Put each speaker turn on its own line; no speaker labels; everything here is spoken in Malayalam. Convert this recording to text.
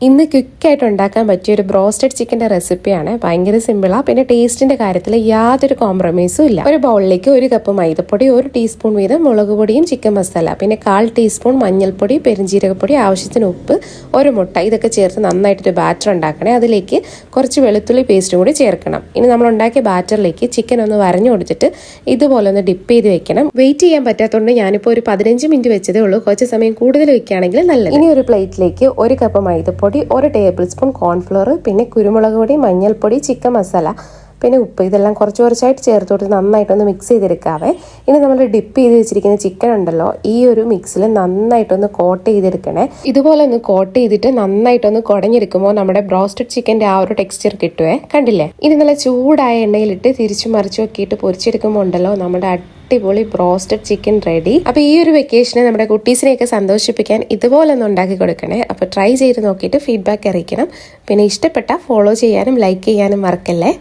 ഇന്ന് ക്വിക്കായിട്ട് ഉണ്ടാക്കാൻ പറ്റിയ ഒരു ബ്രോസ്റ്റഡ് ചിക്കൻ്റെ റെസിപ്പിയാണ്. ഭയങ്കര സിമ്പിളാണ്. പിന്നെ ടേസ്റ്റിൻ്റെ കാര്യത്തിൽ യാതൊരു കോംപ്രമൈസും ഇല്ല. ഒരു ബൗളിലേക്ക് 1 കപ്പ് മൈദപ്പൊടി, 1 ടീസ്പൂൺ വീതം മുളക് പൊടിയും ചിക്കൻ മസാല, പിന്നെ 1/4 ടീസ്പൂൺ മഞ്ഞൾപ്പൊടി, പെരിഞ്ജീരകപ്പൊടി, ആവശ്യത്തിന് ഉപ്പ്, 1 മുട്ട, ഇതൊക്കെ ചേർത്ത് നന്നായിട്ടൊരു ബാറ്റർ ഉണ്ടാക്കണേ. അതിലേക്ക് കുറച്ച് വെളുത്തുള്ളി പേസ്റ്റും കൂടി ചേർക്കണം. ഇനി നമ്മൾ ഉണ്ടാക്കിയ ബാറ്ററിലേക്ക് ചിക്കൻ ഒന്ന് വരഞ്ഞു കൊടുത്തിട്ട് ഇതുപോലെ ഒന്ന് ഡിപ്പ് ചെയ്ത് വെക്കണം. വെയിറ്റ് ചെയ്യാൻ പറ്റാത്തതുകൊണ്ട് ഞാനിപ്പോൾ ഒരു 15 മിനിറ്റ് വെച്ചതേ ഉള്ളൂ. കുറച്ച് സമയം കൂടുതൽ വെക്കുകയാണെങ്കിൽ നല്ലത്. ഇനി ഒരു പ്ലേറ്റിലേക്ക് 1 കപ്പ് മൈദപ്പൊടി, 1 ടേബിൾ സ്പൂൺ കോൺഫ്ലോർ, പിന്നെ കുരുമുളക് പൊടി, മഞ്ഞൾപ്പൊടി, ചിക്കൻ മസാല, പിന്നെ ഉപ്പ്, ഇതെല്ലാം കുറച്ചായിട്ട് ചേർത്ത് കൊടുത്ത് നന്നായിട്ടൊന്ന് മിക്സ് ചെയ്തെടുക്കാവേ. ഇനി നമ്മൾ ഡിപ്പ് ചെയ്ത് വെച്ചിരിക്കുന്ന ചിക്കൻ ഉണ്ടല്ലോ, ഈ ഒരു മിക്സിൽ നന്നായിട്ടൊന്ന് കോട്ട് ചെയ്തെടുക്കണേ. ഇതുപോലെ ഒന്ന് കോട്ട് ചെയ്തിട്ട് നന്നായിട്ടൊന്ന് കുടഞ്ഞെടുക്കുമ്പോൾ നമ്മുടെ ബ്രോസ്റ്റഡ് ചിക്കൻ്റെ ആ ഒരു ടെക്സ്ചർ കിട്ടുവേ. കണ്ടില്ലേ? ഇനി നല്ല ചൂടായ എണ്ണയിലിട്ട് തിരിച്ചു മറിച്ചു നോക്കിയിട്ട് പൊരിച്ചെടുക്കുമ്പോൾ ഉണ്ടല്ലോ നമ്മുടെ അടിപൊളി ബ്രോസ്റ്റഡ് ചിക്കൻ റെഡി. അപ്പോൾ ഈ ഒരു വെക്കേഷന് നമ്മുടെ കുട്ടീസിനെയൊക്കെ സന്തോഷിപ്പിക്കാൻ ഇതുപോലെ ഒന്ന് ഉണ്ടാക്കി കൊടുക്കണേ. അപ്പോൾ ട്രൈ ചെയ്ത് നോക്കിയിട്ട് ഫീഡ്ബാക്ക് അറിയിക്കണം. പിന്നെ ഇഷ്ടപ്പെട്ട ഫോളോ ചെയ്യാനും ലൈക്ക് ചെയ്യാനും മറക്കല്ലേ.